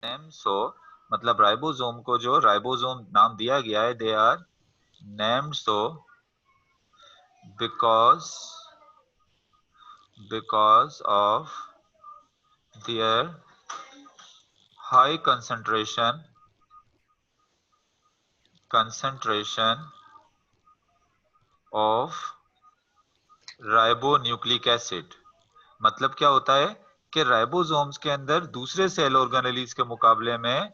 Name so मतलब ribosome को जो राइबोसोम नाम दिया गया है, they are named so because of their high concentration of ribonucleic acid. मतलब क्या होता है कि राइबोसोम्स के अंदर दूसरे सेल ऑर्गेनेलीज के मुकाबले में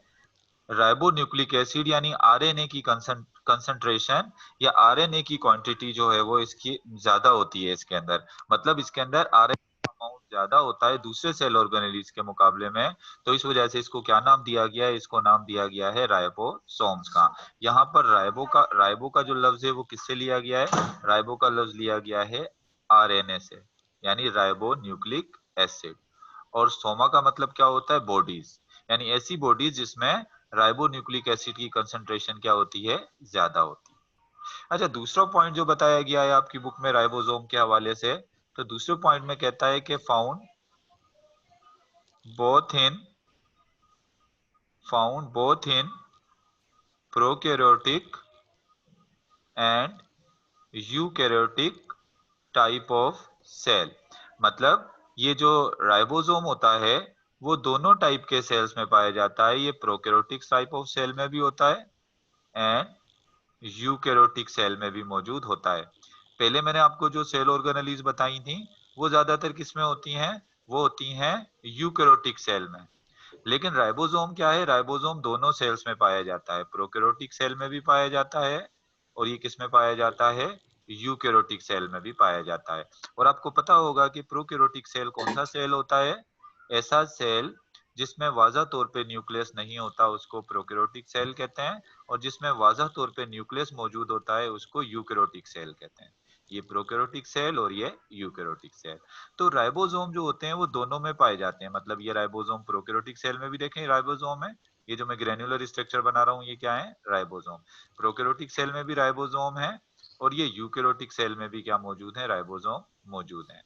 राइबोन्यूक्लिक एसिड यानी आरएनए की कंसंट्रेशन या आरएनए की क्वांटिटी जो है वो इसकी ज्यादा होती है इसके अंदर। मतलब इसके अंदर आरएनए का अमाउंट ज्यादा होता है दूसरे सेल ऑर्गेनेलीज के मुकाबले में। तो इस वजह से इसको क्या नाम दिया गया है? इसको नाम दिया गया है राइबोसोम्स का। यहाँ पर राइबो का जो लफ्ज है वो किससे लिया गया है? राइबो का लफ्ज लिया गया है आरएनए से, यानी राइबो न्यूक्लिक एसिड। और सोमा का मतलब क्या होता है? बॉडीज, यानी ऐसी बॉडीज जिसमें राइबो न्यूक्लिक एसिड की कंसंट्रेशन क्या होती है? ज्यादा होती है। अच्छा, दूसरा पॉइंट जो बताया गया है आपकी बुक में राइबोसोम के हवाले से, तो दूसरे पॉइंट में कहता है कि both in found both in prokaryotic and eukaryotic type of cell. मतलब ये जो राइबोसोम होता है वो दोनों टाइप के सेल्स में पाया जाता है। ये प्रोकैरियोटिक टाइप ऑफ सेल में भी होता है एंड यूकैरियोटिक सेल में भी मौजूद होता है। पहले मैंने आपको जो सेल ऑर्गेनेलीज बताई थी वो ज्यादातर किस में होती हैं? वो होती हैं यूकैरियोटिक सेल में। लेकिन राइबोसोम क्या है? राइबोसोम दोनों सेल्स में पाया जाता है, प्रोकैरियोटिक सेल में भी पाया जाता है और ये किस में पाया जाता है? यूकैरियोटिक सेल में भी पाया जाता है। और आपको पता होगा कि प्रोकैरियोटिक सेल कौन सा सेल होता है? ऐसा सेल जिसमें वाज़ा तौर पे न्यूक्लियस नहीं होता उसको प्रोकैरियोटिक सेल कहते हैं, और जिसमें वाज़ा तौर पे न्यूक्लियस मौजूद होता है उसको यूकैरियोटिक सेल कहते हैं। ये प्रोकैरियोटिक सेल और ये यूकैरियोटिक सेल। तो राइबोसोम जो होते हैं वो दोनों में पाए जाते हैं। मतलब ये राइबोसोम प्रोकैरियोटिक सेल में भी देखें राइबोसोम है, ये जो मैं ग्रेन्युलर स्ट्रक्चर बना रहा हूँ ये क्या है? राइबोसोम। प्रोकैरियोटिक सेल में भी राइबोसोम है और ये यूकैरियोटिक सेल में भी क्या मौजूद है? राइबोसोम मौजूद है।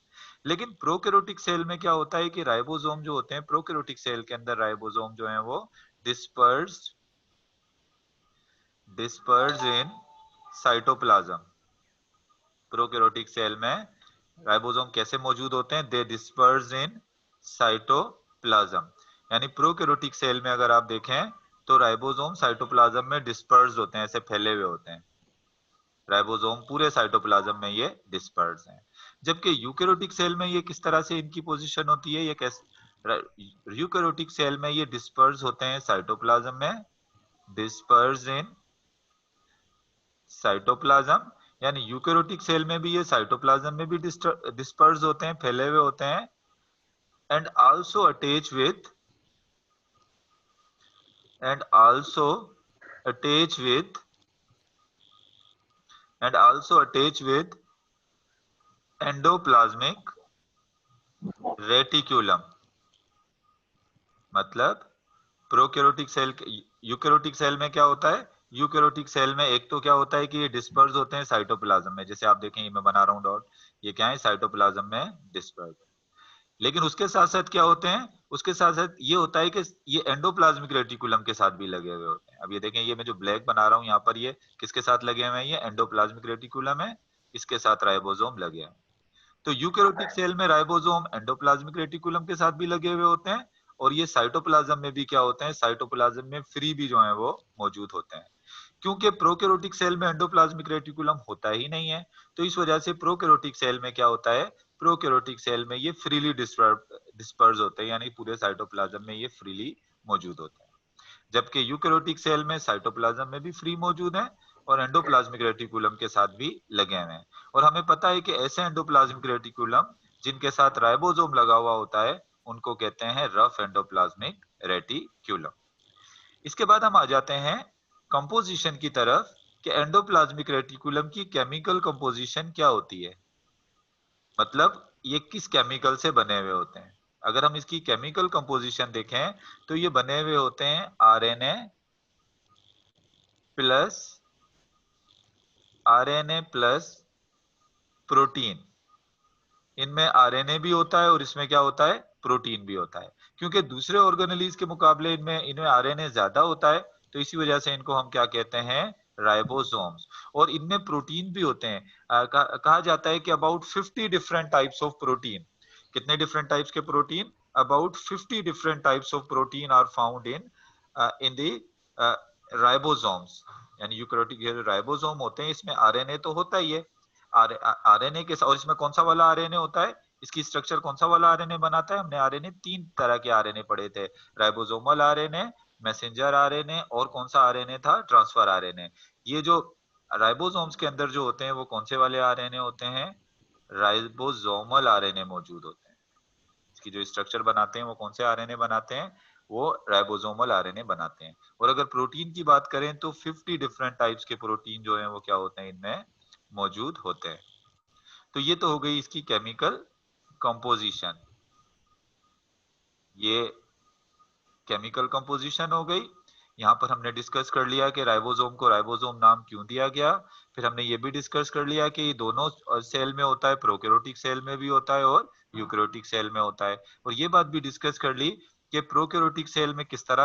लेकिन प्रोकैरियोटिक सेल में क्या होता है कि राइबोसोम जो होते हैं प्रोकैरियोटिक सेल के अंदर राइबोसोम जो है वो dispersed disperse in cytoplasm. Prokaryotic cell में राइबोसोम कैसे मौजूद होते हैं? They disperse in cytoplasm. यानी प्रोकैरियोटिक सेल में अगर आप देखें तो राइबोसोम साइटोप्लाज्म में डिस्पर्स होते हैं, ऐसे फैले हुए होते हैं। राइबोसोम पूरे साइटोप्लाज्म में ये डिस्पर्स हैं। जबकि यूकैरियोटिक सेल में ये किस तरह से इनकी पोजीशन होती है? ये कैसे? यूकैरियोटिक सेल में ये डिस्पर्स होते हैं साइटोप्लाज्म में, डिस्पर्स इन साइटोप्लाज्म। यानी यूकैरियोटिक सेल में भी ये साइटोप्लाज्म में भी डिस्पर्स होते हैं, फैले हुए होते हैं। And also attach with and also attach with and also attach with endoplasmic reticulum. मतलब प्रोकैरियोटिक सेल यूकैरियोटिक सेल में क्या होता है? यूकैरियोटिक सेल में एक तो क्या होता है कि ये डिस्पर्स होते हैं साइटोप्लाज्म में, जैसे आप देखें ये मैं बना रहा हूं डॉट, ये क्या है? साइटोप्लाज्म में डिस्पर्स। लेकिन उसके साथ साथ क्या होते हैं? उसके साथ साथ ये होता है कि ये एंडोप्लाज्मिक रेटिकुलम के साथ भी लगे हुए होते हैं। अब ये देखें, ये मैं जो ब्लैक बना रहा हूं यहाँ पर, ये किसके साथ लगे हुए हैं? ये एंडोप्लाज्मिक रेटिकुलम है, इसके साथ राइबोसोम लगे हैं। तो यूकैरियोटिक सेल में राइबोसोम एंडोप्लाज्मिक रेटिकुलम के साथ भी लगे हुए होते हैं और ये साइटोप्लाज्म में भी क्या होते हैं? साइटोप्लाज्म में फ्री भी जो है वो मौजूद होते हैं। क्योंकि प्रोकैरियोटिक सेल में एंडोप्लाज्मिक रेटिकुलम होता ही नहीं है, तो इस वजह से प्रोकैरियोटिक सेल में क्या होता है? प्रोकैरियोटिक सेल में ये फ्रीली डिस्पर्स होते हैं, यानी पूरे साइटोप्लाज्म में ये फ्रीली मौजूद होते हैं। जबकि यूकैरियोटिक सेल में साइटोप्लाज्म में भी फ्री मौजूद है और एंडोप्लाज्मिक रेटिकुलम के साथ भी लगे हुए हैं। और हमें पता है कि ऐसे एंडोप्लाज्मिक रेटिकुलम जिनके साथ राइबोसोम लगा हुआ होता है उनको कहते हैं रफ एंडोप्लाज्मिक रेटिक्यूलम। इसके बाद हम आ जाते हैं कंपोजिशन की तरफ कि एंडोप्लाज्मिक रेटिकुलम की केमिकल कंपोजिशन क्या होती है। मतलब ये किस केमिकल से बने हुए होते हैं? अगर हम इसकी केमिकल कंपोजिशन देखें तो ये बने हुए होते हैं RNA plus RNA plus protein. इनमें आरएनए भी होता है और इसमें क्या होता है? प्रोटीन भी होता है, क्योंकि दूसरे ऑर्गेनेलीज के मुकाबले इनमें आरएनए ज्यादा होता है, तो इसी वजह से इनको हम क्या कहते हैं, राइबोसोम्स। और इनमें प्रोटीन भी होते हैं। कहा जाता है कि about 50 different types of protein, कितने डिफरेंट टाइप्स के प्रोटीन, about 50 different types of protein are found in the ribosomes. यानी यूकैरियोटिक राइबोसोम होते हैं, इसमें आरएनए तो होता ही है, आरएनए के साथ, और इसमें कौन सा वाला आरएनए होता है, इसकी स्ट्रक्चर कौन सा वाला आरएनए बनाता है, हमने आरएनए 3 तरह के आरएनए पढ़े थे, राइबोसोमल आरएनए, मैसेंजर आरएनए, और कौन सा आरएनए था, ट्रांसफर आरएनए। ये जो राइबोसोम्स के अंदर जो होते हैं वो कौन से वाले आरएनए होते हैं, राइबोसोमल आरएनए मौजूद होते हैं। इसकी जो स्ट्रक्चर बनाते हैं वो कौन से आरएनए बनाते हैं, वो राइबोसोमल आरएनए बनाते हैं। और अगर प्रोटीन की बात करें तो 50 डिफरेंट टाइप्स के प्रोटीन जो हैं वो क्या होते हैं, इनमें मौजूद होते हैं। तो ये तो हो गई इसकी केमिकल कंपोजिशन, ये केमिकल कंपोजिशन हो गई। यहाँ पर हमने डिस्कस कर लिया कि राइबोसोम को राइबोसोम नाम क्यों दिया गया। फिर हमने ये भी डिस्कस कर लिया कि ये दोनों सेल में होता है, प्रोकैरियोटिक सेल में भी होता है और यूकैरियोटिक सेल में होता है। और ये बात भी डिस्कस कर ली कि प्रोकैरियोटिक सेल में किस तरह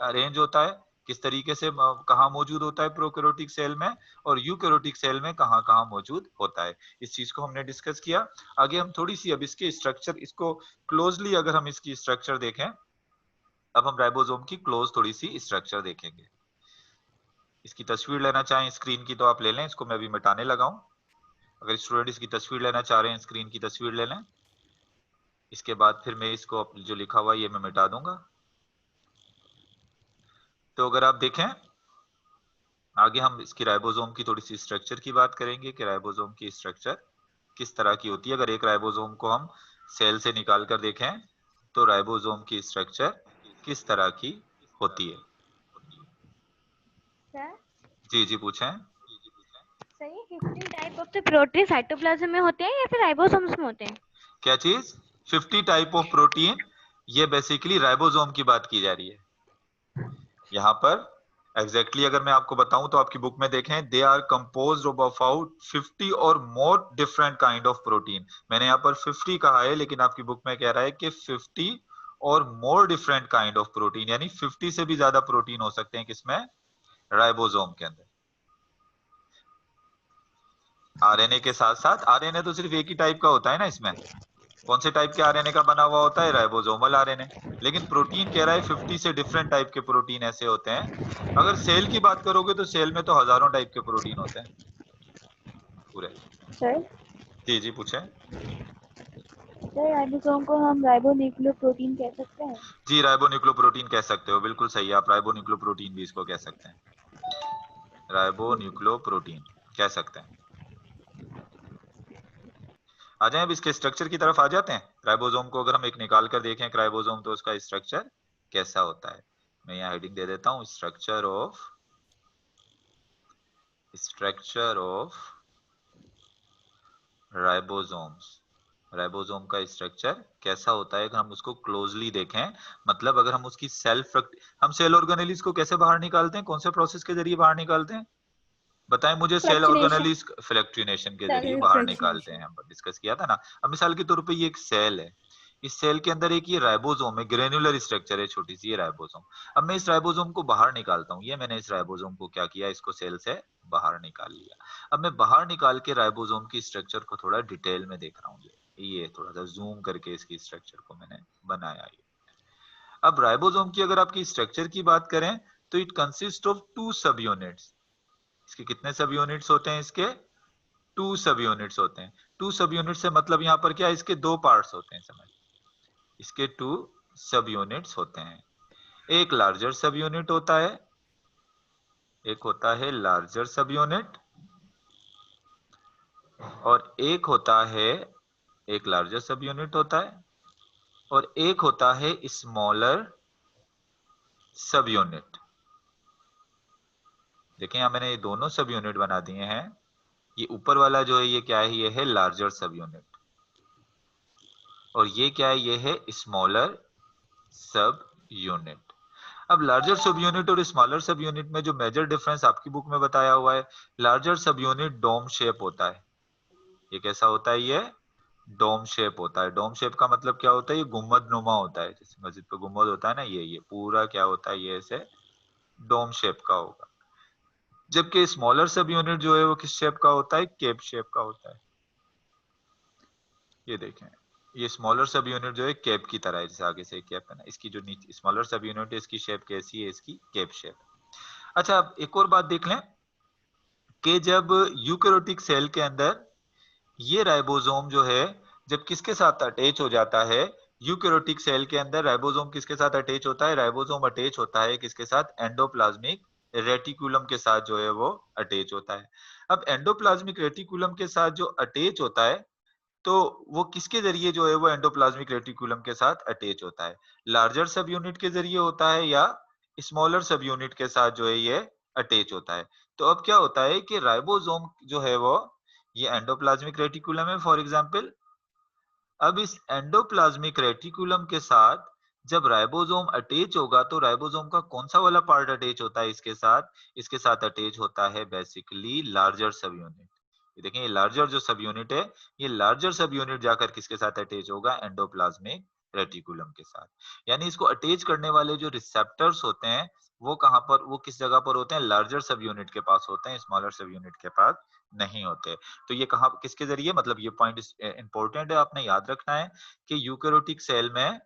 अरेंज होता है, किस तरीके से कहाँ मौजूद होता है प्रोकैरियोटिक सेल में, और यूकैरियोटिक सेल में कहाँ कहाँ मौजूद होता है। इस चीज को हमने डिस्कस किया। आगे हम थोड़ी सी अब इसके स्ट्रक्चर, इसको क्लोजली अगर हम इसकी स्ट्रक्चर देखें, अब हम राइबोसोम की क्लोज थोड़ी सी स्ट्रक्चर देखेंगे। इसकी तस्वीर लेना चाहें स्क्रीन की तो आप ले लें, इसको मैं अभी मिटाने लगा हूं। अगर स्टूडेंट इसकी तस्वीर लेना चाह रहे हैं, स्क्रीन की तस्वीर ले लें। इसके बाद फिर मैं इसको जो लिखा हुआ है ये मैं मिटा दूंगा। तो अगर आप देखें, आगे हम इसकी राइबोसोम की थोड़ी सी स्ट्रक्चर की बात करेंगे कि राइबोसोम की स्ट्रक्चर किस तरह की होती है। अगर एक राइबोसोम को हम सेल से निकाल कर देखें तो राइबोसोम की स्ट्रक्चर किस तरह की होती है। सर जी जी पूछें। सर ये 15 type of the protein cytoplasm में होते हैं या फिर राइबोसोम्स में होते हैं? क्या चीज? 50 टाइप ऑफ प्रोटीन, ये बेसिकली राइबोसोम की बात की जा रही है यहाँ पर। एग्जैक्टली अगर मैं आपको बताऊं तो आपकी बुक में देखें, they are composed of about 50 और more different kind of protein. मैंने यहाँ पर 50 कहा है, लेकिन आपकी बुक में कह रहा है कि 50 और more different kind of protein, यानी 50 से भी ज्यादा प्रोटीन हो सकते हैं किसमें, राइबोसोम के अंदर। आरएनए के साथ साथ, आरएनए तो सिर्फ एक ही टाइप का होता है ना इसमें, कौन से टाइप के आरएनए का बना हुआ होता है, राइबोसोमल आरएनए। लेकिन प्रोटीन कह रहा है 50 से डिफरेंट टाइप के प्रोटीन ऐसे होते हैं। अगर सेल की बात करोगे तो सेल में तो हजारों टाइप के प्रोटीन होते हैं पूरे। सर जी जी पूछे। सर राइबोसोम को हम राइबोन्यूक्लियोप्रोटीन कह सकते हैं? जी राइबोन्यूक्लियोप्रोटीन कह सकते हो, बिल्कुल सही, आप राइबोन्यूक्लियोप्रोटीन भी इसको कह सकते हैं, राइबोन्यूक्लियोप्रोटीन कह सकते हैं। आ जाए अब इसके स्ट्रक्चर की तरफ आ जाते हैं। राइबोसोम को अगर हम एक निकाल कर देखें राइबोसोम, तो उसका स्ट्रक्चर कैसा होता है। मैं यहाँ हेडिंग दे देता हूँ, स्ट्रक्चर ऑफ राइबोसोम्स। राइबोसोम का स्ट्रक्चर कैसा होता है अगर हम उसको क्लोजली देखें, मतलब अगर हम उसकी हम सेल ऑर्गेनेलिस को कैसे बाहर निकालते हैं, कौन से प्रोसेस के जरिए बाहर निकालते हैं, बताएं मुझे। सेल फ्रैक्चुनेशन। ऑर्गेनेलिस फ्लैक्चुनेशन के जरिए सेल बाहर निकालते फ्रैक्चुनेशन। हैं, हम डिस्कस किया था ना। अब मिसाल के तौर पे ये एक सेल है, इस सेल के अंदर एक ये राइबोसोम है, ग्रेनुलर स्ट्रक्चर है छोटी सी, ये राइबोसोम। अब मैं इस राइबोसोम को बाहर निकालता हूँ, ये मैंने इस राइबोसोम को क्या किया, इसको सेल से बाहर निकाल लिया। अब मैं बाहर निकाल के राइबोसोम की स्ट्रक्चर को थोड़ा डिटेल में देख रहा हूँ, ये थोड़ा सा जूम करके इसकी स्ट्रक्चर को मैंने बनाया। अब राइबोसोम की अगर आपकी स्ट्रक्चर की बात करें तो इट कंसिस्ट ऑफ 2 सब यूनिट्स। इसके कितने सब यूनिट्स होते हैं, इसके 2 सब यूनिट्स होते हैं। 2 सब यूनिट से मतलब यहाँ पर क्या है, इसके 2 पार्ट्स होते हैं, समझ, इसके 2 सब यूनिट्स होते हैं। एक लार्जर सब यूनिट होता है, एक होता है लार्जर सब यूनिट, और एक होता है, एक लार्जर सब यूनिट होता है और एक होता है स्मॉलर सब यूनिट। देखें यहां मैंने ये दोनों सब यूनिट बना दिए हैं। ये ऊपर वाला जो है ये क्या है, ये है लार्जर सब यूनिट, और ये क्या है, ये है स्मॉलर सब यूनिट। अब लार्जर सब यूनिट और स्मॉलर सब यूनिट में जो मेजर डिफरेंस आपकी बुक में बताया हुआ है, लार्जर सब यूनिट डोम शेप होता है। ये कैसा होता है, ये डोम शेप होता है। डोम शेप का मतलब क्या होता है? ये गुम्बद नुमा होता है, जैसे मस्जिद पे गुम्बद होता है ना, ये पूरा क्या होता है, ये ऐसे डोम शेप का होगा। जबकि स्मॉलर सब यूनिट जो है वो किस शेप का होता है? केप शेप का होता है। ये देखें, ये स्मॉलर सब यूनिट जो है केप की तरह है, जैसे आगे से केप है ना, इसकी जो नीचे स्मॉलर सब यूनिट है इसकी शेप कैसी है? इसकी केप शेप। अच्छा, अब एक और बात देख लें कि जब यूकेरोटिक सेल के अंदर ये राइबोसोम जो है जब किसके साथ अटैच हो जाता है, यूकेरोटिक सेल के अंदर राइबोसोम किसके साथ अटैच होता है? राइबोसोम अटैच होता है किसके साथ? एंडोप्लाज्मिक रेटिकुलम के साथ जो है वो अटैच होता है। अब एंडोप्लाज्मिक रेटिकुलम के साथ जो अटैच होता है, तो वो किसके जरिए जो है वो एंडोप्लाज्मिक रेटिकुलम के साथ अटैच होता है? लार्जर सब यूनिट के जरिए होता है या स्मॉलर सब यूनिट के साथ जो है ये अटैच होता है? तो अब क्या होता है कि राइबोसोम जो है वो, ये एंडोप्लाज्मिक रेटिकुलम है फॉर एग्जांपल। अब इस एंडोप्लाज्मिक रेटिकुलम के साथ जब राइबोसोम अटैच होगा, तो राइबोसोम का कौन सा वाला पार्ट अटैच होता है इसके साथ? इसके साथ अटैच होता है बेसिकली लार्जर सब यूनिट। ये देखें, ये लार्जर जो सब यूनिट है, ये लार्जर सब यूनिट जाकर किसके साथ अटैच होगा? एंडोप्लाज्मिक रेटिकुलम के साथ। यानी इसको अटैच करने वाले जो रिसेप्टर्स होते हैं वो कहां पर, वो किस जगह पर होते हैं? लार्जर सब यूनिट के पास होते हैं, स्मॉलर सब यूनिट के पास नहीं होते। तो ये कहां, किसके जरिए, मतलब ये पॉइंट इंपॉर्टेंट है, आपने याद रखना है कि यूकेरोटिक सेल में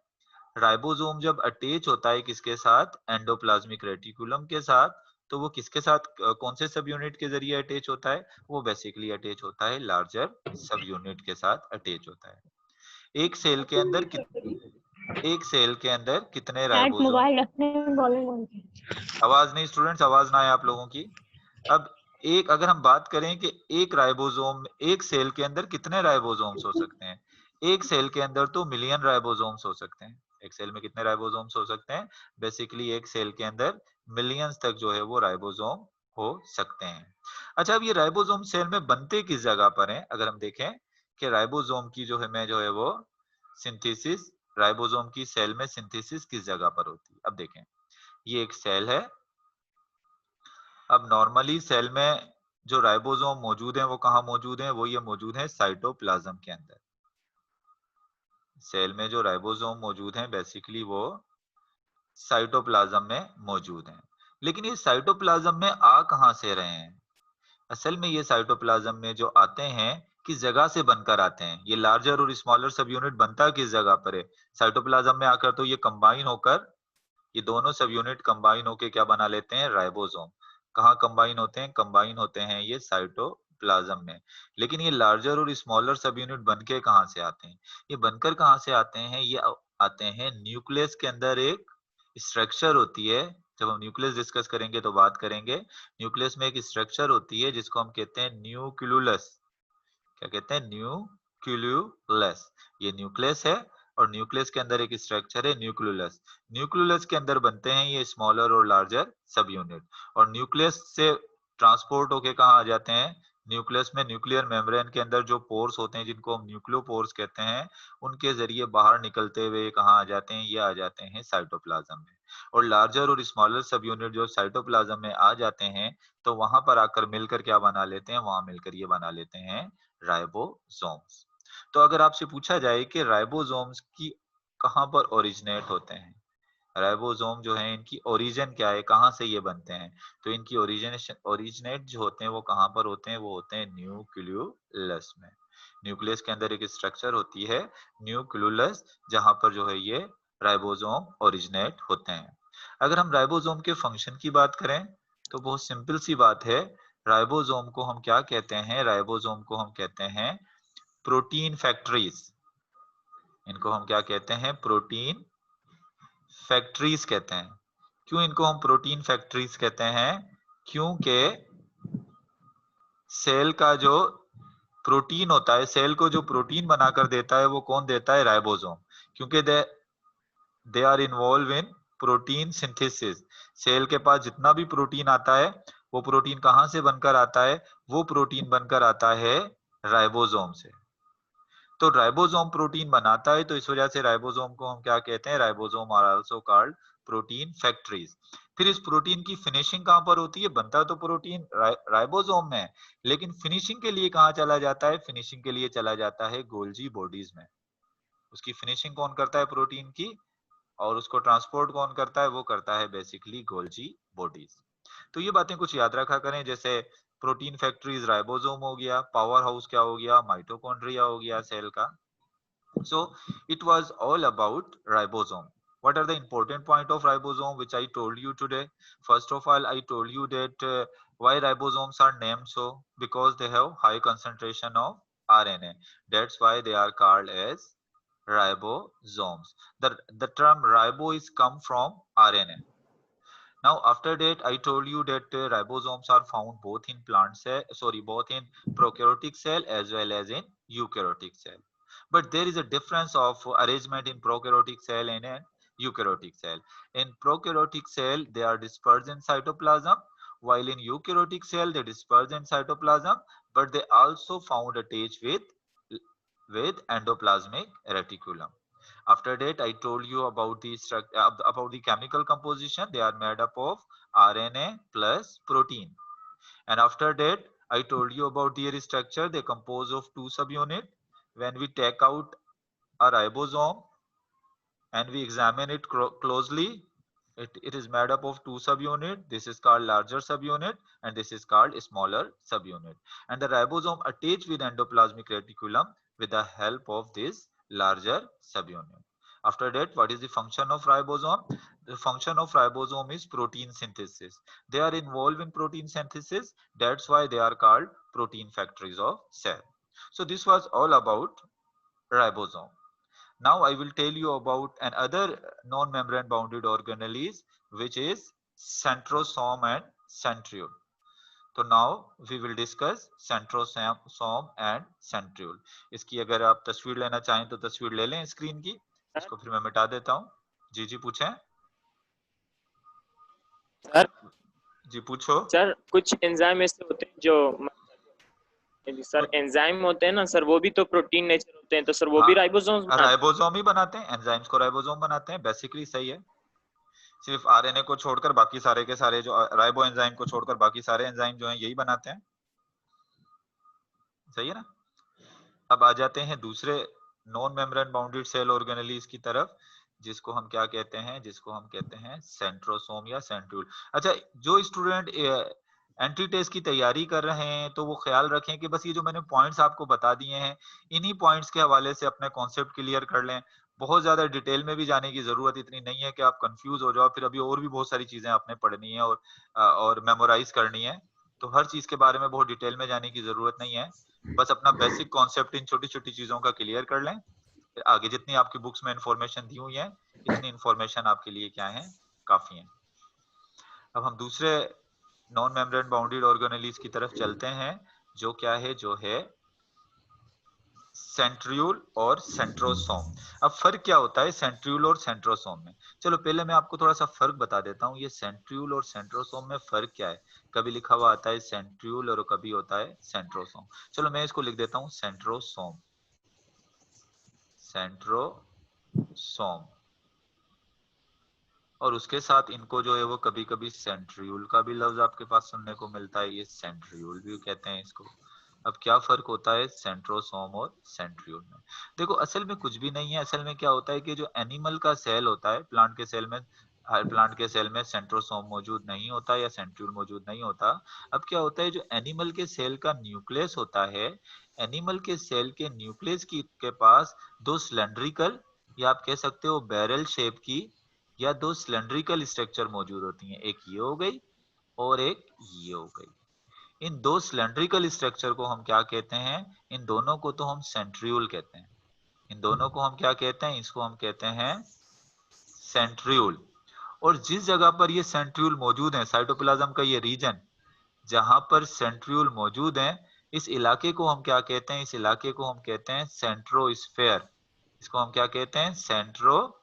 राइबोसोम जब अटैच होता है किसके साथ? एंडोप्लाज्मिक रेटिकुलम के साथ, तो वो किसके साथ, कौन से सब यूनिट के जरिए अटैच होता है? वो बेसिकली अटैच होता है लार्जर सब यूनिट के साथ अटैच होता है। एक सेल के अंदर एक सेल के अंदर कितने चैट राइबोसोम? मोबाइल रखने में प्रॉब्लम होती आवाज नहीं स्टूडेंट्स, आवाज ना आए आप लोगों की। अब एक, अगर हम बात करें कि एक राइबोसोम, एक सेल के अंदर कितने राइबोसोम्स हो सकते हैं? एक सेल के अंदर तो मिलियन राइबोसोम्स हो सकते हैं। एक सेल में कितने राइबोसोम्स हो सकते हैं? बेसिकली एक सेल के अंदर मिलियंस तक जो है वो राइबोसोम हो सकते हैं। अच्छा, अब ये राइबोसोम सेल में बनते किस जगह पर हैं? अगर हम देखें कि राइबोसोम की जो है वो सिंथेसिस, राइबोसोम की सेल में सिंथेसिस किस जगह पर होती है? अब देखें, ये एक सेल है। अब नॉर्मली सेल में जो राइबोसोम मौजूद है वो कहाँ मौजूद है? वो ये मौजूद है साइटोप्लाज्म के अंदर। सेल में जो राइबोसोम मौजूद है बेसिकली वो साइटोप्लाज्म में मौजूद है। लेकिन ये साइटोप्लाज्म में आ कहाँ से रहे हैं? असल में ये साइटोप्लाज्म में जो आते हैं, किस जगह से बनकर आते हैं? ये लार्जर और स्मॉलर सब यूनिट बनता किस जगह पर है? साइटोप्लाज्म में आकर तो ये कंबाइन होकर, ये दोनों सब यूनिट कंबाइन होके क्या बना लेते हैं? राइबोसोम। कहाँ कंबाइन होते हैं? कंबाइन होते हैं ये साइटोप्लाज्म में। लेकिन ये लार्जर और स्मॉलर सब यूनिट बनके कहाँ से आते हैं? ये बनकर कहाँ से आते हैं? ये आते हैं न्यूक्लियस के अंदर एक स्ट्रक्चर होती है। जब हम न्यूक्लियस डिस्कस करेंगे तो बात करेंगे। न्यूक्लियस में एक स्ट्रक्चर होती है जिसको हम कहते हैं न्यूक्लियोलस। क्या कहते हैं? न्यूक्लियोलस। ये न्यूक्लियस है और न्यूक्लियस के अंदर एक स्ट्रक्चर है न्यूक्लियोलस। न्यूक्लियोलस के अंदर बनते हैं ये स्मॉलर और लार्जर सब यूनिट, और न्यूक्लियस से ट्रांसपोर्ट होके कहाँ आ जाते हैं? न्यूक्लियस में न्यूक्लियर मेम्ब्रेन के अंदर जो पोर्स होते हैं जिनको हम न्यूक्लियोपोर्स कहते हैं, उनके जरिए बाहर निकलते हुए कहाँ आ जाते हैं? ये आ जाते हैं साइटोप्लाज्म में। और लार्जर और स्मॉलर सब यूनिट जो साइटोप्लाज्म में आ जाते हैं, तो वहां पर आकर मिलकर क्या बना लेते हैं? वहां मिलकर ये बना लेते हैं राइबोसोम्स। तो अगर आपसे पूछा जाए कि राइबोसोम्स की कहां पर ओरिजिनेट होते हैं, राइबोसोम जो है इनकी ओरिजिन क्या है, कहां से ये बनते हैं? तो इनकी ओरिजिनेट जो होते हैं वो कहां पर होते हैं? वो होते हैं न्यूक्लियोलस में। न्यूक्लियस के अंदर एक स्ट्रक्चर होती है न्यूक्लियोलस, जहां पर जो है ये राइबोसोम ओरिजिनेट होते हैं। अगर हम राइबोसोम के फंक्शन की बात करें तो बहुत सिंपल सी बात है। राइबोसोम को हम क्या कहते हैं? राइबोसोम को हम कहते हैं प्रोटीन फैक्ट्रीज। इनको हम क्या कहते हैं? प्रोटीन फैक्ट्रीज कहते हैं। क्यों इनको हम प्रोटीन फैक्ट्रीज कहते हैं? क्योंकि सेल का जो प्रोटीन होता है, सेल को जो प्रोटीन बनाकर देता है वो कौन देता है? राइबोसोम। क्योंकि they are involve in protein synthesis. Cell के पास जितना भी प्रोटीन आता है वो प्रोटीन कहां से बनकर आता है? वो प्रोटीन बनकर आता है राइबोसोम से। तो राइबोसोम प्रोटीन बनाता है, तो इस वजह से राइबोसोम को हम क्या कहते हैं? Ribosome are also called protein factories. फिर इस प्रोटीन की फिनिशिंग कहां पर होती है? बनता तो प्रोटीन राइबोसोम में, लेकिन फिनिशिंग के लिए कहां चला जाता है? फिनिशिंग के लिए चला जाता है गोल्जी बॉडीज में। उसकी फिनिशिंग कौन करता है प्रोटीन की, और उसको ट्रांसपोर्ट कौन करता है? वो करता है बेसिकली गोल्जी बॉडीज। तो ये बातें कुछ याद रखा करें, जैसे प्रोटीन फैक्ट्रीज राइबोसोम हो गया, पावर हाउस क्या हो गया? माइटोकॉन्ड्रिया हो गया सेल का। So it was all about ribosome. What are the important point of ribosome which I told you today? First of all, I told you that why ribosomes are named so, because they have high concentration of RNA. That's why they are called as ribosomes. The term ribo is come from RNA. Now after that, I told you that ribosomes are found both in both in prokaryotic cell as well as in eukaryotic cell. But there is a difference of arrangement in prokaryotic cell and in eukaryotic cell. In prokaryotic cell, they are dispersed in cytoplasm, while in eukaryotic cell, they disperse in cytoplasm, but they also found attached with endoplasmic reticulum. After that, I told you about the chemical composition. They are made up of RNA plus protein. And after that, I told you about their structure. They compose of two subunits. When we take out a ribosome and we examine it closely, it is made up of two subunits. This is called larger subunit and this is called smaller subunit. And the ribosome attached with endoplasmic reticulum with the help of this larger subunit. After that, what is the function of ribosome? The function of ribosome is protein synthesis. They are involved in protein synthesis. That's why they are called protein factories of cell. So this was all about ribosome. Now I will tell you about another non-membrane bounded organelles, which is centrosome and centriole. तो now we will discuss centrosome and centriole. इसकी अगर आप तस्वीर लेना चाहें तो तस्वीर ले लें स्क्रीन की, इसको फिर मैं मिटा देता हूँ। जी जी पूछें। सर जी पूछो। सर कुछ एंजाइम ऐसे होते हैं जो सर एंजाइम होते हैं ना सर, वो भी तो प्रोटीन नेचर होते हैं, तो सर वो भी राइबोसोम्स बनाते हैं? राइबोसोम ही बनाते हैं, एंजाइम्स को राइबोसोम बनाते हैं, बेसिकली सही है। सिर्फ आरएनए को छोड़कर बाकी सारे के सारे जो राइबो एंजाइम को छोड़कर बाकी सारे एंजाइम जो हैं यही बनाते हैं, सही है ना। अब आ जाते हैं दूसरे non membrane bounded cell organelles की तरफ, जिसको हम क्या कहते हैं? जिसको हम कहते हैं सेंट्रोसोम या सेंट्रियोल। अच्छा, जो स्टूडेंट एंट्री टेस्ट की तैयारी कर रहे हैं तो वो ख्याल रखें कि बस ये जो मैंने पॉइंट्स आपको बता दिए हैं, इन्हीं पॉइंट्स के हवाले से अपने कॉन्सेप्ट क्लियर कर लें। बहुत ज्यादा डिटेल में भी जाने की जरूरत इतनी नहीं है कि आप कंफ्यूज हो जाओ, फिर अभी और भी बहुत सारी चीजें आपने पढ़नी है और मेमोराइज करनी है, तो हर चीज के बारे में बहुत डिटेल में जाने की जरूरत नहीं है। बस अपना बेसिक कॉन्सेप्ट इन छोटी छोटी चीजों का क्लियर कर लें, फिर आगे जितनी आपकी बुक्स में इंफॉर्मेशन दी हुई है इतनी इंफॉर्मेशन आपके लिए क्या है? काफी है। अब हम दूसरे नॉन मेम्ब्रेन बाउंडेड ऑर्गेनेलीज की तरफ चलते हैं, जो क्या है? जो है सेंट्रियोल और सेंट्रोसोम। अब फर्क क्या होता है सेंट्रियोल और सेंट्रोसोम में? चलो पहले मैं आपको थोड़ा सा फर्क बता देता हूँ। ये सेंट्रियोल और सेंट्रोसोम में फर्क क्या है? कभी लिखा हुआ आता है सेंट्रियोल और कभी होता है सेंट्रोसोम। चलो मैं इसको लिख देता हूँ सेंट्रोसोम, सेंट्रोसोम, और उसके साथ इनको जो है वो कभी कभी सेंट्रियोल का भी लफ्ज आपके पास सुनने को मिलता है, ये सेंट्रियोल भी कहते हैं इसको। अब क्या फर्क होता है सेंट्रोसोम और सेंट्रियोल में? देखो असल में कुछ भी नहीं है। असल में क्या होता है कि जो एनिमल का सेल होता है, प्लांट के सेल में सेंट्रोसोम मौजूद नहीं होता या सेंट्रियोल मौजूद नहीं होता। अब क्या होता है, जो एनिमल के सेल का न्यूक्लियस होता है, एनिमल के सेल के न्यूक्लियस के पास दो सिलेंड्रिकल या आप कह सकते हो बैरल शेप की या दो सिलेंड्रिकल स्ट्रक्चर मौजूद होती हैं। एक ये हो गई और एक ये हो गई। इन दो सिलेंड्रिकल स्ट्रक्चर को हम क्या कहते हैं? इन दोनों को तो हम सेंट्रियोल कहते हैं। इन दोनों को हम क्या कहते हैं? इसको हम कहते हैं सेंट्रियोल। और जिस जगह पर ये सेंट्रियोल मौजूद है, साइटोप्लाज्म का ये रीजन जहां पर सेंट्रियोल मौजूद है, इस इलाके को हम क्या कहते हैं? इस इलाके को हम कहते हैं सेंट्रोस्फेयर। इसको हम क्या कहते हैं? सेंट्रोस्फेयर।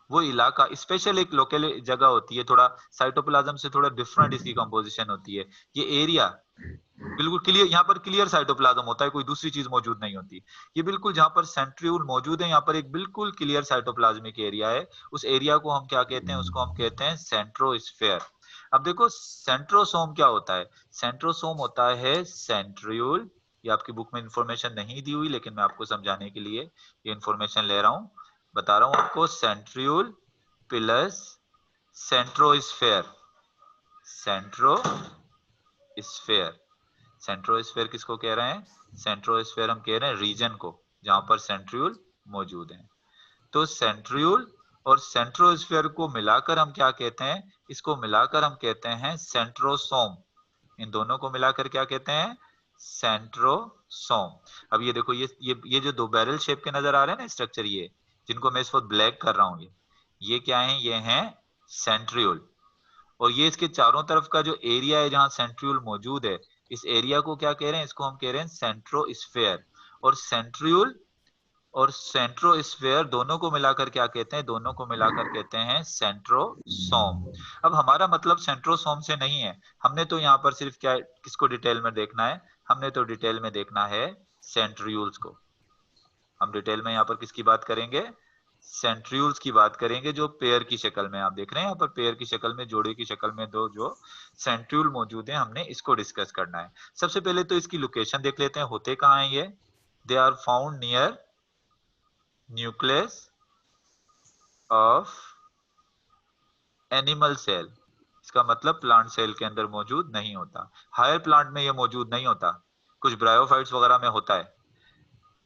वो इलाका स्पेशल एक लोकल जगह होती है, थोड़ा साइटोप्लाज्म से थोड़ा डिफरेंट इसकी कंपोजिशन होती है। ये एरिया बिल्कुल क्लियर, यहाँ पर क्लियर साइटोप्लाज्म होता है, कोई दूसरी चीज मौजूद नहीं होती। ये बिल्कुल जहाँ पर सेंट्रियोल मौजूद है, यहाँ पर एक बिल्कुल क्लियर साइटोप्लाज्मिक एरिया है। उस एरिया को हम क्या कहते हैं? उसको हम कहते हैं सेंट्रोस्फेयर। अब देखो सेंट्रोसोम क्या होता है? सेंट्रोसोम होता है सेंट्रियोल। ये आपकी बुक में इंफॉर्मेशन नहीं दी हुई, लेकिन मैं आपको समझाने के लिए ये इंफॉर्मेशन ले रहा हूँ, बता रहा हूँ आपको। Centriole plus सेंट्रोस्फेयर। सेंट्रोस्फेयर, सेंट्रोस्फेयर किसको कह रहे हैं? सेंट्रोस्फेयर हम कह रहे हैं रीजन को जहां पर सेंट्रियोल मौजूद है। तो सेंट्रियोल और सेंट्रोस्फेयर को मिलाकर हम क्या कहते हैं? इसको मिलाकर हम कहते हैं सेंट्रोसोम। इन दोनों को मिलाकर क्या कहते हैं? सेंट्रोसोम। अब ये देखो, ये जो दो बैरल शेप के नजर आ रहे हैं ना स्ट्रक्चर, ये जिनको मैं इस वक्त ब्लैक कर रहा हूं, ये क्या है? ये हैं सेंट्रियोल। और ये इसके चारों तरफ का जो एरिया है जहां सेंट्रियोल मौजूद है, इस एरिया को क्या कह रहे हैं? इसको हम कह रहे हैं सेंट्रोस्फेयर। और सेंट्रियोल और सेंट्रोस्फेयर दोनों को मिलाकर क्या कहते हैं? दोनों को मिलाकर कहते हैं सेंट्रोसोम। अब हमारा मतलब सेंट्रोसोम से नहीं है, हमने तो यहाँ पर सिर्फ क्या किसको डिटेल में देखना है? हमने तो डिटेल में देखना है सेंट्रियोल्स को। हम डिटेल में यहाँ पर किसकी बात करेंगे? सेंट्रियोल्स की बात करेंगे, जो पेयर की शक्ल में आप देख रहे हैं। यहाँ पर पेयर की शक्ल में, जोड़े की शक्ल में दो जो सेंट्रियोल मौजूद है, हमने इसको डिस्कस करना है। सबसे पहले तो इसकी लोकेशन देख लेते हैं, होते कहाँ हैं ये? They are found near nucleus of animal cell. इसका मतलब प्लांट सेल के अंदर मौजूद नहीं होता। हायर प्लांट में ये मौजूद नहीं होता, कुछ ब्रायोफाइट्स वगैरह में होता है,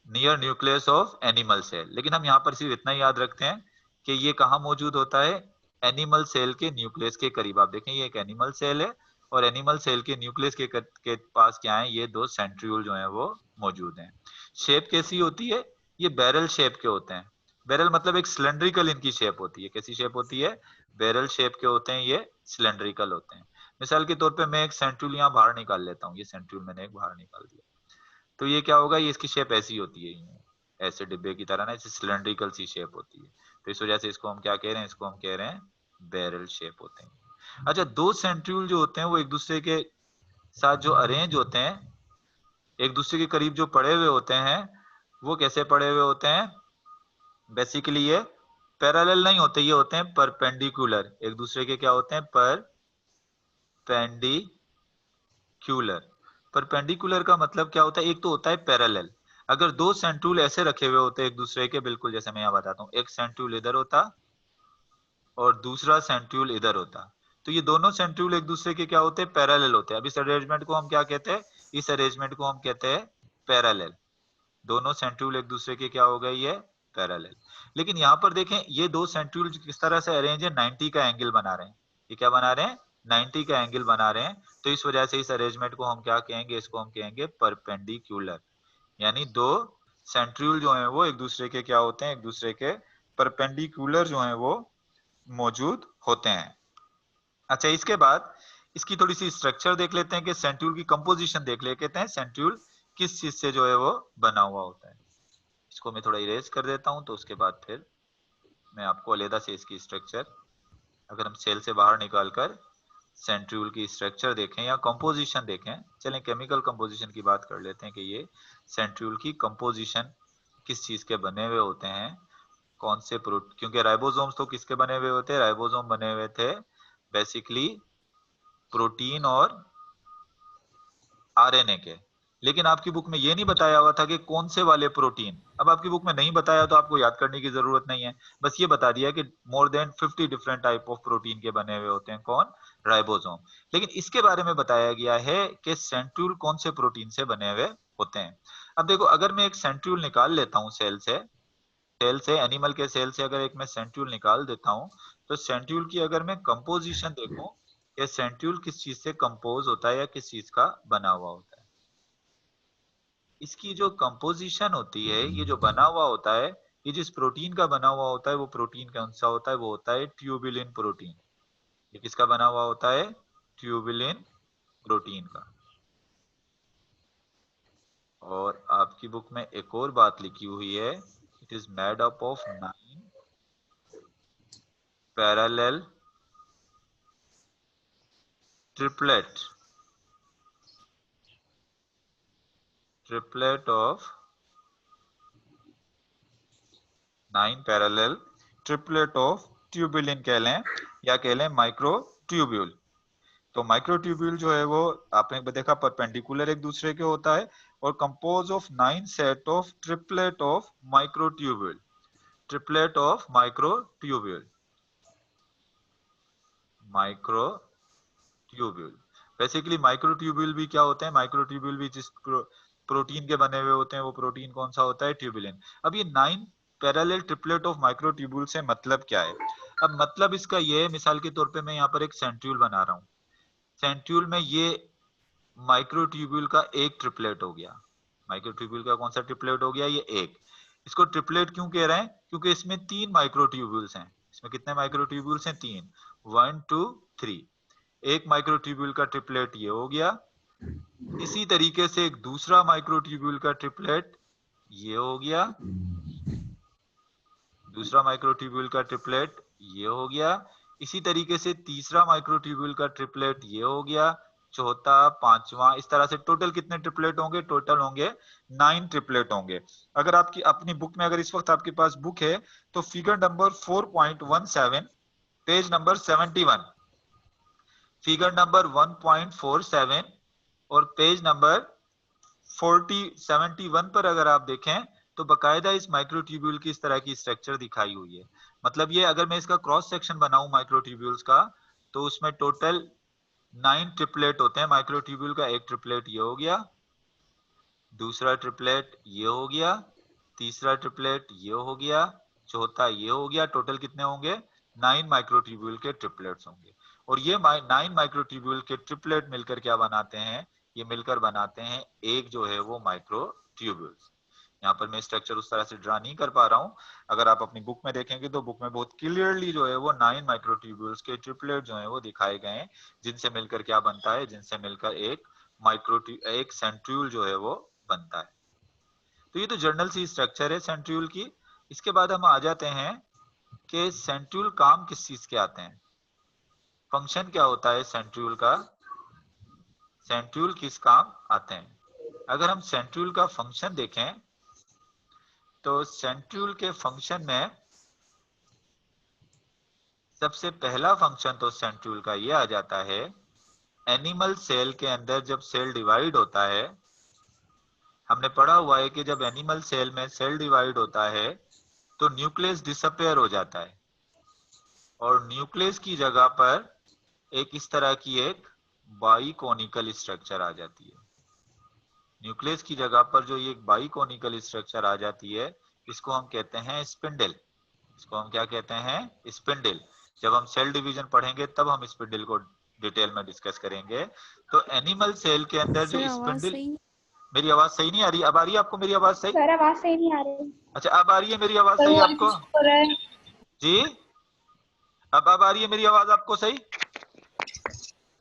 near nucleus of animal cell. लेकिन हम यहाँ पर सिर्फ इतना याद रखते हैं कि ये कहाँ मौजूद होता है? एनिमल सेल के न्यूक्लियस के करीब। आप देखें ये एक एनिमल सेल है, और एनिमल सेल के न्यूक्लियस के पास क्या है? ये दो सेंट्रियोल जो है वो मौजूद हैं। शेप कैसी होती है? ये बैरल शेप के होते हैं। बैरल मतलब एक सिलेंड्रिकल इनकी शेप होती है। कैसी शेप होती है? बैरल शेप के होते हैं, ये सिलेंड्रिकल होते हैं। मिसाल के तौर पे मैं एक सेंट्रियोल यहाँ बाहर निकाल लेता हूँ, ये सेंट्रियोल मैंने एक बाहर निकाल दिया, तो ये क्या होगा? ये इसकी शेप ऐसी होती है, ऐसे डिब्बे की तरह ना, ऐसे सिलेंड्रिकल सी शेप होती है। तो इस वजह से इसको हम क्या कह रहे हैं? इसको हम कह रहे हैं बैरल शेप होते हैं। अच्छा, दो सेंट्रियोल जो होते हैं वो एक दूसरे के साथ जो अरेंज होते हैं, एक दूसरे के करीब जो पड़े हुए होते हैं, वो कैसे पड़े हुए होते हैं? बेसिकली ये पैरेलल नहीं होते, ये होते हैं परपेंडिकुलर। एक दूसरे के क्या होते हैं? परपेंडिकुलर। परपेंडिकुलर का मतलब क्या होता है? एक तो होता है पैरेलल। अगर दो सेंट्रियोल ऐसे रखे हुए होते हैं एक दूसरे के, बिल्कुल जैसे मैं यहाँ बताता हूँ, एक सेंट्रियोल इधर होता और दूसरा सेंट्रियोल इधर होता, तो ये दोनों सेंट्रियोल एक दूसरे के क्या होते हैं? पैरेलल होते हैं। अब इस अरेंजमेंट को हम क्या कहते हैं? इस अरेंजमेंट को हम कहते हैं पैरेलल। दोनों सेंट्रियोल एक दूसरे के क्या हो गए? ये पैरेलल। लेकिन यहाँ पर देखें, ये दो सेंट्रियोल किस तरह से अरेंज है? 90 का एंगल बना रहे हैं। ये क्या बना रहे हैं? 90 का एंगल बना रहे हैं। तो इस वजह से इस अरेंजमेंट को हम क्या कहेंगे? इसको हम कहेंगे परपेंडिकुलर। यानी दो सेंट्रियोल जो है वो एक दूसरे के क्या होते हैं? एक दूसरे के परपेंडिकुलर जो है वो मौजूद होते हैं। अच्छा, इसके बाद इसकी थोड़ी सी स्ट्रक्चर देख लेते हैं कि सेंट्रियोल की कंपोजिशन देख लेते हैं, सेंट्रियोल किस चीज से जो है वो बना हुआ होता है। इसको मैं थोड़ा इरेज कर देता हूं, तो उसके बाद फिर मैं आपको अलग से इसकी स्ट्रक्चर, अगर हम सेल से बाहर निकालकर सेंट्रियोल की स्ट्रक्चर देखें या कंपोजिशन देखें, चलें केमिकल कंपोजिशन की बात कर लेते हैं कि ये सेंट्रियोल की कंपोजिशन किस चीज के बने हुए होते हैं, कौन से प्रोटीन। क्योंकि राइबोसोम्स तो किसके बने हुए होते हैं? राइबोसोम बने हुए थे बेसिकली प्रोटीन और आरएनए के। लेकिन आपकी बुक में ये नहीं बताया हुआ था कि कौन से वाले प्रोटीन। अब आपकी बुक में नहीं बताया तो आपको याद करने की जरूरत नहीं है, बस ये बता दिया कि more than 50 different type of protein के बने हुए होते हैं। कौन? राइबोसोम। लेकिन इसके बारे में बताया गया है कि सेंट्रियोल कौन से प्रोटीन से बने हुए होते हैं। अब देखो, अगर मैं एक सेंट्रियोल निकाल लेता हूँ सेल से एनिमल के सेल से अगर एक मैं सेंट्रियोल निकाल देता हूँ, तो सेंट्रियोल की अगर मैं कंपोजिशन देखूं, ये सेंट्रियोल किस चीज से कंपोज होता है या किस चीज का बना हुआ होता है? इसकी जो कंपोजिशन होती है, ये जो बना हुआ होता है, ये जिस प्रोटीन का बना हुआ होता है, वो प्रोटीन कौन सा होता है? वो होता है ट्यूबुलिन प्रोटीन। ये किसका बना हुआ होता है? ट्यूबुलिन प्रोटीन का। और आपकी बुक में एक और बात लिखी हुई है, it is made up of 9 parallel triplet of 9 parallel triplet of tubulin कह लें या कह लें माइक्रो ट्यूब्यूल। तो माइक्रो ट्यूब्यूल जो है वो आपने देखा परपेंडिकुलर एक दूसरे के होता है और compose of 9 set of triplet of micro tubule. Triplet of micro tubule, micro tubule. Basically micro tubule भी क्या होते हैं? माइक्रो ट्यूब्यूल भी जिस प्रोटीन के बने हुए होते हैं वो प्रोटीन कौन सा होता है? ट्यूबुलिन। अब ये 9 parallel triplet of micro tubule से मतलब क्या है? अब मतलब इसका ये है, मिसाल के तौर पे मैं यहाँ पर एक सेंट्रियूल बना रहा हूँ। सेंट्रियूल में ये माइक्रो ट्यूब्यूल का एक ट्रिपलेट हो गया। माइक्रो ट्यूब्यूल का कौन सा ट्रिपलेट हो गया? ये एक। इसको ट्रिपलेट क्यों कह रहे हैं? क्योंकि इसमें 3 माइक्रो ट्यूब्यूल्स हैं। इसमें कितने माइक्रो ट्यूब्यूल्स हैं? 3। 1 2 3। एक माइक्रो ट्यूब्यूल का ट्रिपलेट ये हो गया। इसी तरीके से एक दूसरा माइक्रो ट्यूब्यूल का ट्रिपलेट ये हो गया। दूसरा माइक्रो ट्यूब्यूल का ट्रिपलेट ये हो गया। इसी तरीके से तीसरा माइक्रो ट्यूब्यूल का ट्रिपलेट ये हो गया। चौथा, पांचवा, इस तरह से टोटल कितने ट्रिपलेट होंगे? टोटल होंगे 9 ट्रिपलेट होंगे। अगर आपकी अपनी बुक में, अगर इस वक्त आपके पास बुक है तो figure number 4.17 page number 71, figure number 1.47 और पेज नंबर 71 पर अगर आप देखें तो बकायदा इस माइक्रोट्यूब्यूल की इस तरह की स्ट्रक्चर दिखाई हुई है। मतलब ये अगर मैं इसका क्रॉस सेक्शन बनाऊं माइक्रोट्यूब्यूल्स का तो उसमें टोटल 9 ट्रिपलेट होते हैं। माइक्रोट्यूब्यूल का एक ट्रिपलेट ये हो गया, दूसरा ट्रिपलेट ये हो गया, तीसरा ट्रिपलेट ये हो गया, चौथा ये हो गया। टोटल कितने होंगे? 9 माइक्रोट्यूब्यूल के ट्रिपलेट्स होंगे। और ये 9 माइक्रोट्यूब्यूल के ट्रिपलेट मिलकर क्या बनाते हैं? ये मिलकर बनाते हैं एक जो है वो माइक्रोट्यूब्यूल्स। यहाँ पर मैं स्ट्रक्चर उस तरह से ड्रा नहीं कर पा रहा हूँ। अगर आप अपनी बुक में देखेंगे तो बुक में बहुत क्लियरली जो है वो 9 माइक्रोट्यूब्यूल्स के ट्रिपलेट जो है वो दिखाए गए हैं, जिनसे मिलकर क्या बनता है? जिनसे मिलकर एक सेंट्रियूल जो है वो बनता है। तो ये तो जनरल सी स्ट्रक्चर है सेंट्रियूल की। इसके बाद हम आ जाते हैं कि सेंट्रियूल काम किस चीज के आते हैं, फंक्शन क्या होता है सेंट्रियूल का, सेंट्रियूल किस काम आते हैं। अगर हम सेंट्रियूल का फंक्शन देखें तो सेंट्रियूल के फंक्शन में सबसे पहला फंक्शन तो सेंट्रियूल का ये आ जाता है, एनिमल सेल के अंदर जब सेल डिवाइड होता है, हमने पढ़ा हुआ है कि जब एनिमल सेल में सेल डिवाइड होता है तो न्यूक्लियस डिसअपियर हो जाता है और न्यूक्लियस की जगह पर एक इस तरह की एक बाइकोनिकल स्ट्रक्चर आ जाती है। न्यूक्लियस की जगह पर जो ये बाइकोनिकल स्ट्रक्चर आ जाती है इसको हम कहते हैं स्पिंडल। इसको हम क्या कहते हैं? स्पिंडल। जब हम सेल डिवीजन पढ़ेंगे तब हम स्पिंडल को डिटेल में डिस्कस करेंगे। तो एनिमल सेल के अंदर जो स्पिंडल, मेरी आवाज सही नहीं आ रही? अब आ रही है आपको मेरी आवाज सही? सर आवाज सही नहीं आ रही। अच्छा, अब आ रही है मेरी आवाज सही आपको? जी, अब आ रही है मेरी आवाज आपको सही?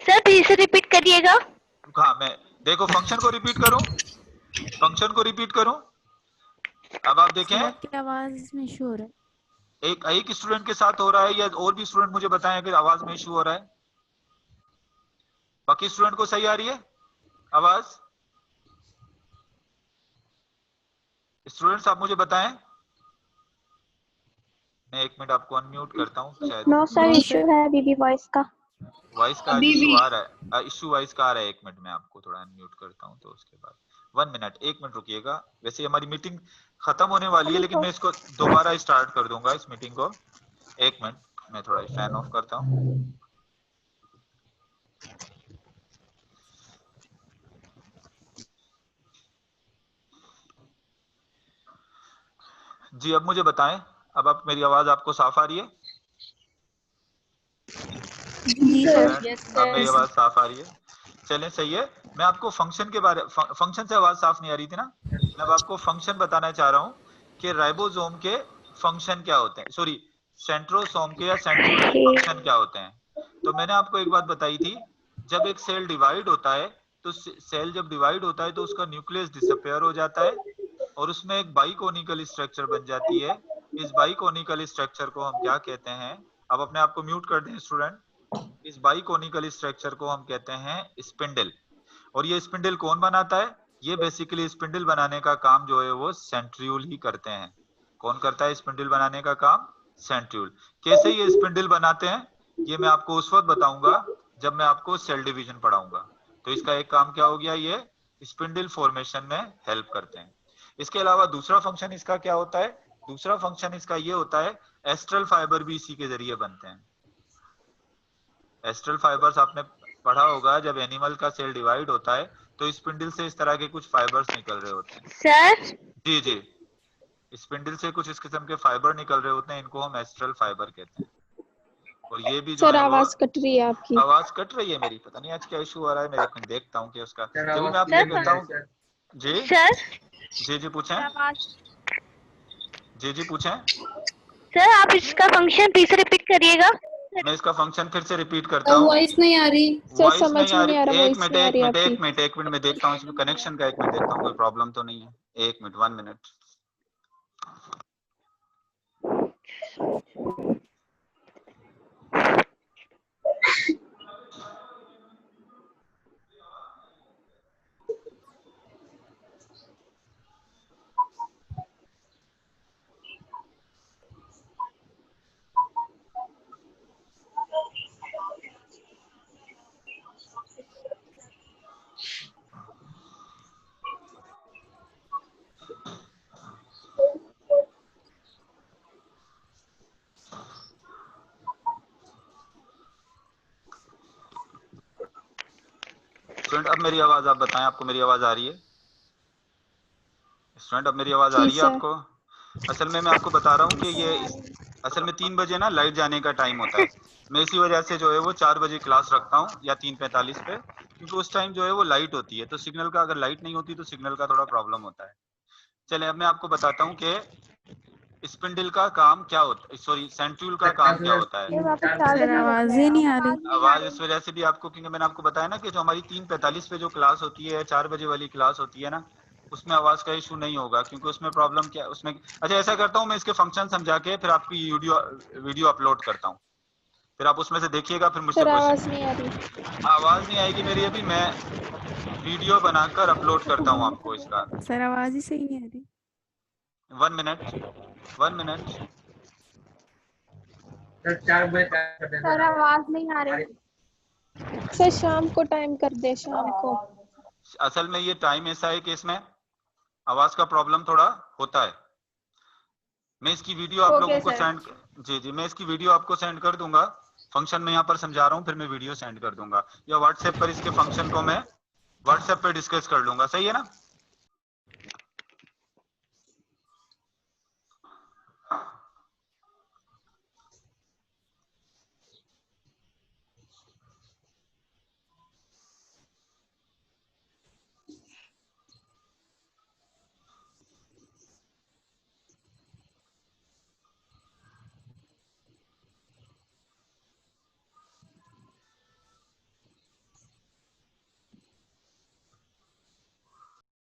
सर फिर से रिपीट करिएगा। हाँ, मैं देखो फंक्शन को रिपीट करूं, फंक्शन को रिपीट करूं। अब आप देखें आपकी आवाज में इशू हो रहा है। एक स्टूडेंट के साथ हो रहा है या और भी स्टूडेंट मुझे बताएं अगर आवाज में इशू हो रहा है। बाकी स्टूडेंट को सही आ रही है आवाज? स्टूडेंट्स आप मुझे बताएं। मैं 1 मिनट आपको अनम्यूट करता हूं, शायद नो सर इशू है बीबी वॉइस का। वॉइस का इशू आ रहा है, इशू वॉइस का आ रहा है। 1 मिनट में आपको थोड़ा अनम्यूट करता हूं तो उसके बाद 1 मिनट 1 मिनट रुकिएगा। वैसे हमारी मीटिंग खत्म होने वाली है लेकिन मैं इसको दोबारा स्टार्ट कर दूंगा इस मीटिंग को। 1 मिनट मैं थोड़ा फैन ऑफ करता हूं। जी अब मुझे बताएं, अब आप मेरी आवाज आपको साफ आ रही है? जी सर। अब मेरी आवाज साफ आ रही है? चलें सही है। मैं आपको फंक्शन के बारे, फंक्शन से आवाज साफ नहीं आ रही थी ना, मैं अब आपको फंक्शन बताना चाह रहा हूं कि राइबोसोम के फंक्शन क्या होते हैं, सॉरी सेंट्रोसोम के या सेंट्रियोल के फंक्शन क्या होते हैं। तो मैंने आपको एक बात बताई थी, जब एक सेल डिवाइड होता है तो सेल जब डिवाइड होता है तो उसका न्यूक्लियस डिसअपियर हो जाता है और उसमें एक बाइकोनिकल स्ट्रक्चर बन जाती है। इस बाइकोनिकल स्ट्रक्चर को हम क्या कहते हैं? अब अपने आप को म्यूट कर दें स्टूडेंट। इस बाइकोनिकल स्ट्रक्चर को हम कहते हैं स्पिंडल। और ये स्पिंडल कौन बनाता है? ये बेसिकली स्पिंडल बनाने का काम जो है वो सेंट्रियोल ही करते हैं। कौन करता है स्पिंडल बनाने का काम? सेंट्रियोल। कैसे ये स्पिंडल बनाते हैं ये मैं आपको उस वक्त बताऊंगा जब मैं आपको सेल डिवीजन पढ़ाऊंगा। तो इसका एक काम क्या हो गया, ये स्पिंडल फॉर्मेशन में हेल्प करते हैं। इसके अलावा दूसरा फंक्शन इसका क्या होता है? दूसरा फंक्शन इसका ये होता है एस्ट्रल फाइबर भी इसी के जरिए बनते हैं। एस्ट्रल फाइबर्स आपने पढ़ा होगा, जब एनिमल का सेल डिवाइड होता है तो स्पिंडल से इस तरह के कुछ फाइबर्स निकल रहे होते हैं। सर जी जी, स्पिंडल से कुछ इस किस्म के फाइबर निकल रहे होते हैं, इनको हम एस्ट्रल फाइबर कहते हैं। और ये भी जो सर है आवाज कट रही है आपकी। आवाज कट रही है मेरी, पता नहीं आज क्या इशू आ रहा है मेरे को, देखता हूँ कि उसका। चलिए मैं आपसे कहता हूँ। जी सर जी पूछें। जी पूछें। सर आप इसका फंक्शन फिर से रिपीट करिएगा। मैं इसका फंक्शन फिर से रिपीट करता हूँ। वॉइस नहीं आ रही सर, वॉइस समझ में नहीं आ रहा। एक मिनट एक एक मिनट में देखता हूँ इसमें कनेक्शन का। एक मिनट देखता हूँ कोई प्रॉब्लम तो नहीं है। एक मिनट, 1 मिनट। स्टूडेंट अब मेरी आवाज आप बताएं, आपको मेरी आवाज आ रही है? स्टूडेंट अब मेरी आवाज आ रही है आपको? असल में मैं आपको बता रहा हूँ कि ये असल में 3 बजे ना लाइट जाने का टाइम होता है। मैं इसी वजह से जो है वो 4 बजे क्लास रखता हूँ या 3:45 पे, क्योंकि उस टाइम जो है वो लाइट होती है। तो सिग्नल का, अगर लाइट नहीं होती तो सिग्नल का थोड़ा प्रॉब्लम होता है। चले अब मैं आपको बताता हूँ कि स्पिंडल का काम क्या होता है, सॉरी सेंट्रियोल का काम क्या होता है। सर आवाज ही नहीं आ रही। आवाज इस वजह से भी आपको, क्योंकि मैंने आपको बताया ना कि जो हमारी 3:45 पे जो क्लास होती है, 4 बजे वाली क्लास होती है ना, उसमें आवाज का इशू नहीं होगा, क्योंकि उसमें प्रॉब्लम क्या उसमें। अच्छा ऐसा करता हूँ मैं इसके फंक्शन समझा के फिर आपकी वीडियो अपलोड करता हूँ, फिर आप उसमें से देखिएगा, फिर मुझसे आवाज नहीं आ रही। आवाज नहीं आएगी मेरी अभी, मैं वीडियो बनाकर अपलोड करता हूँ आपको इसका। सर आवाज ही सही नहीं आ रही। 1 मिनट। सर आवाज नहीं आ रही। सर शाम को टाइम कर दे, शाम को। असल में ये टाइम ऐसा है कि इसमें आवाज का प्रॉब्लम थोड़ा होता है। मैं इसकी वीडियो आप लोगों को सेंड, जी मैं इसकी वीडियो आपको सेंड कर दूंगा। फंक्शन में यहाँ पर समझा रहा हूँ, फिर मैं वीडियो सेंड कर दूंगा, या व्हाट्सएप पर इसके फंक्शन को मैं व्हाट्सएप पे डिस्कस कर लूंगा। सही है ना?